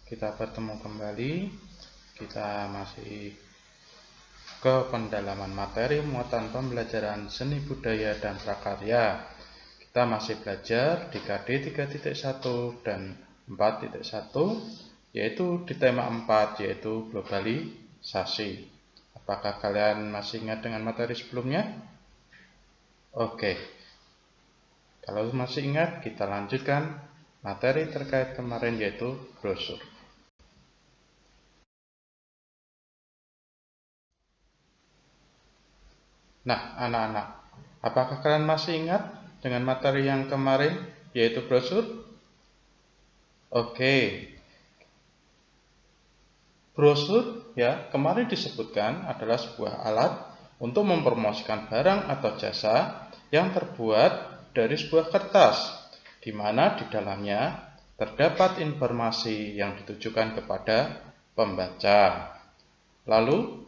Kita bertemu kembali. Kita masih ke pendalaman materi muatan pembelajaran seni budaya dan prakarya. Kita masih belajar di KD 3.1 dan 4.1, yaitu di tema 4, yaitu globalisasi. Apakah kalian masih ingat dengan materi sebelumnya? Oke. Kalau masih ingat, kita lanjutkan materi terkait kemarin, yaitu brosur. Nah, anak-anak, apakah kalian masih ingat dengan materi yang kemarin, yaitu brosur? Oke. Brosur, ya, kemarin disebutkan adalah sebuah alat untuk mempromosikan barang atau jasa yang terbuat dari sebuah kertas, di mana di dalamnya terdapat informasi yang ditujukan kepada pembaca. Lalu,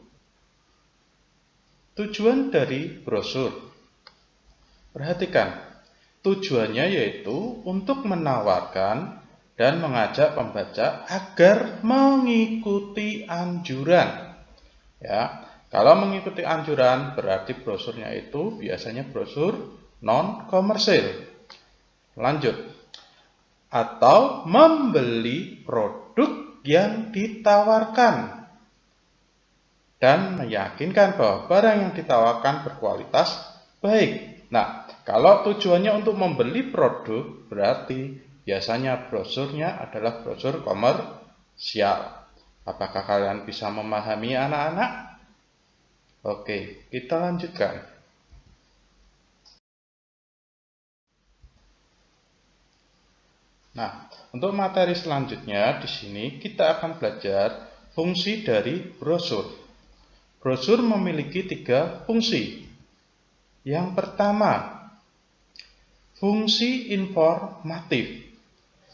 tujuan dari brosur. Perhatikan, tujuannya yaitu untuk menawarkan dan mengajak pembaca agar mengikuti anjuran. Ya, kalau mengikuti anjuran berarti brosurnya itu biasanya brosur non-komersil. Lanjut, atau membeli produk yang ditawarkan dan meyakinkan bahwa barang yang ditawarkan berkualitas baik. Nah, kalau tujuannya untuk membeli produk, berarti biasanya brosurnya adalah brosur komersial. Apakah kalian bisa memahami, anak-anak? Oke, kita lanjutkan. Nah, untuk materi selanjutnya di sini kita akan belajar fungsi dari brosur. Brosur memiliki 3 fungsi. Yang pertama, fungsi informatif,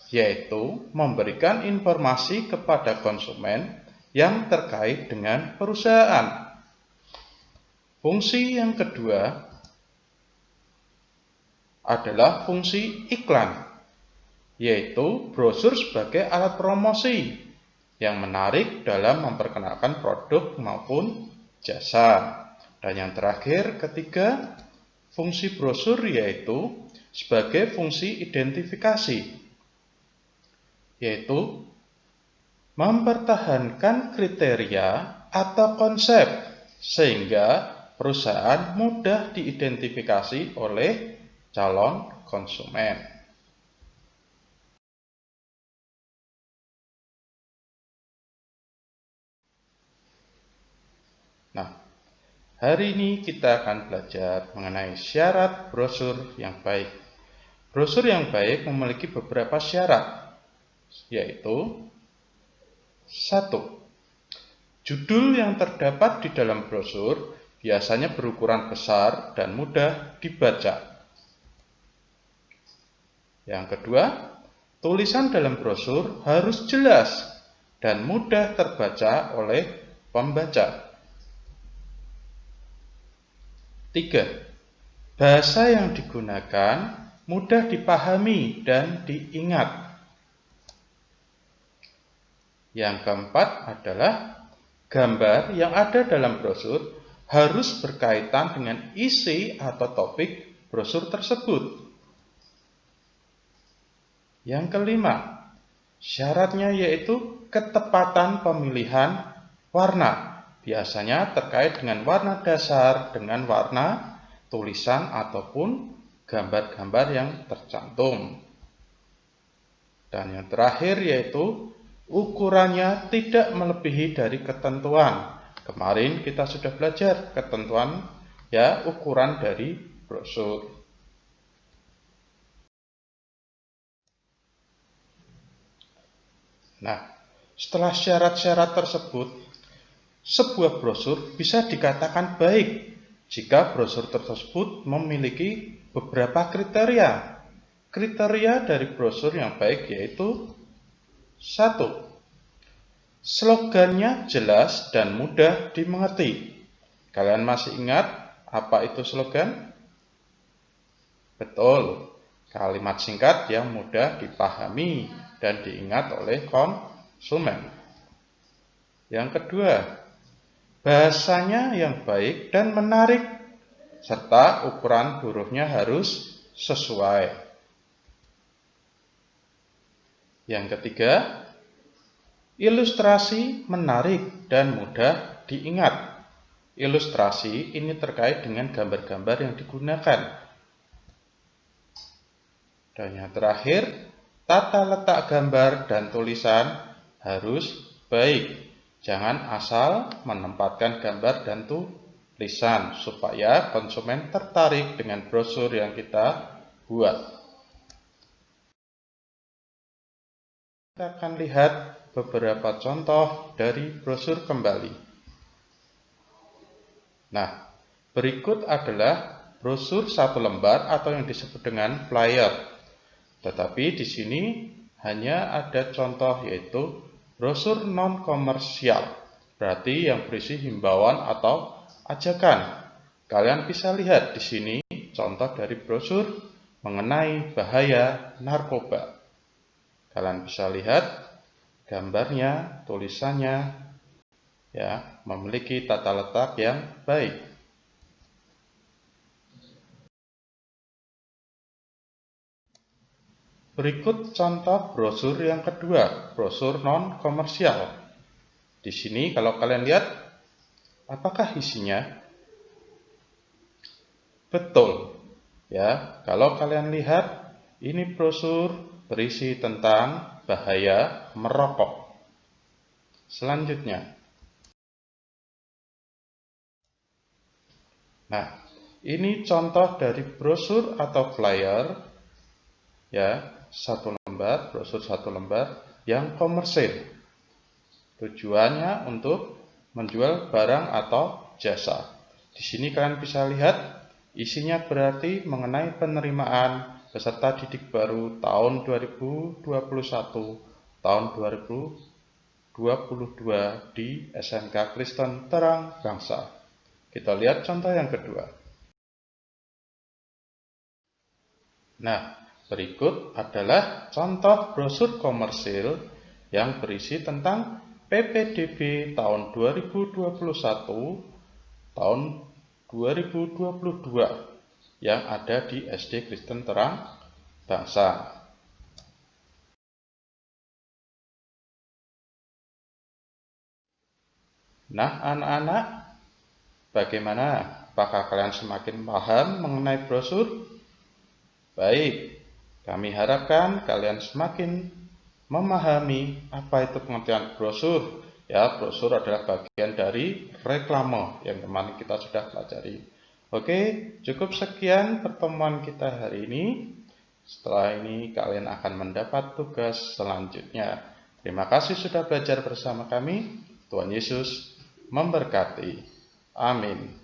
yaitu memberikan informasi kepada konsumen yang terkait dengan perusahaan. Fungsi yang kedua adalah fungsi iklan, yaitu brosur sebagai alat promosi yang menarik dalam memperkenalkan produk maupun jasa. Dan yang terakhir, ketiga, fungsi brosur yaitu sebagai fungsi identifikasi, yaitu mempertahankan kriteria atau konsep sehingga perusahaan mudah diidentifikasi oleh calon konsumen. Nah, hari ini kita akan belajar mengenai syarat brosur yang baik. Brosur yang baik memiliki beberapa syarat, yaitu 1. Judul yang terdapat di dalam brosur biasanya berukuran besar dan mudah dibaca. Yang kedua, tulisan dalam brosur harus jelas dan mudah terbaca oleh pembaca. 3. Bahasa yang digunakan mudah dipahami dan diingat. Yang keempat adalah gambar yang ada dalam brosur harus berkaitan dengan isi atau topik brosur tersebut. Yang kelima, syaratnya yaitu ketepatan pemilihan warna. Biasanya terkait dengan warna dasar dengan warna tulisan ataupun gambar-gambar yang tercantum. Dan yang terakhir yaitu ukurannya tidak melebihi dari ketentuan. Kemarin kita sudah belajar ketentuan ukuran dari brosur. Nah, setelah syarat-syarat tersebut, sebuah brosur bisa dikatakan baik jika brosur tersebut memiliki beberapa kriteria. Kriteria dari brosur yang baik yaitu 1. Slogannya jelas dan mudah dimengerti. Kalian masih ingat apa itu slogan? Betul, kalimat singkat yang mudah dipahami dan diingat oleh konsumen. konsumen. Yang kedua, bahasanya yang baik dan menarik, serta ukuran hurufnya harus sesuai. Yang ketiga, ilustrasi menarik dan mudah diingat. Ilustrasi ini terkait dengan gambar-gambar yang digunakan. Dan yang terakhir, tata letak gambar dan tulisan harus baik. Jangan asal menempatkan gambar dan tulisan supaya konsumen tertarik dengan brosur yang kita buat. Kita akan lihat beberapa contoh dari brosur kembali. Nah, berikut adalah brosur satu lembar atau yang disebut dengan flyer. Tetapi di sini hanya ada contoh, yaitu brosur non-komersial, berarti yang berisi himbauan atau ajakan. Kalian bisa lihat di sini contoh dari brosur mengenai bahaya narkoba. Kalian bisa lihat gambarnya, tulisannya, ya, memiliki tata letak yang baik. Berikut contoh brosur yang kedua, brosur non-komersial. Di sini kalau kalian lihat, apakah isinya? Betul. Ya, kalau kalian lihat, ini brosur berisi tentang bahaya merokok. Selanjutnya. Nah, ini contoh dari brosur atau flyer, ya, satu lembar, brosur satu lembar yang komersil. Tujuannya untuk menjual barang atau jasa. Di sini kalian bisa lihat isinya berarti mengenai penerimaan peserta didik baru tahun 2021, tahun 2022 di SMK Kristen Terang Bangsa. Kita lihat contoh yang kedua. Nah, berikut adalah contoh brosur komersil yang berisi tentang PPDB tahun 2021, tahun 2022 yang ada di SD Kristen Terang Bangsa. Nah, anak-anak, bagaimana? Apakah kalian semakin paham mengenai brosur? Baik, kami harapkan kalian semakin memahami apa itu pengertian brosur. Ya, brosur adalah bagian dari reklame yang kemarin kita sudah pelajari. Oke, cukup sekian pertemuan kita hari ini. Setelah ini kalian akan mendapat tugas selanjutnya. Terima kasih sudah belajar bersama kami. Tuhan Yesus memberkati. Amin.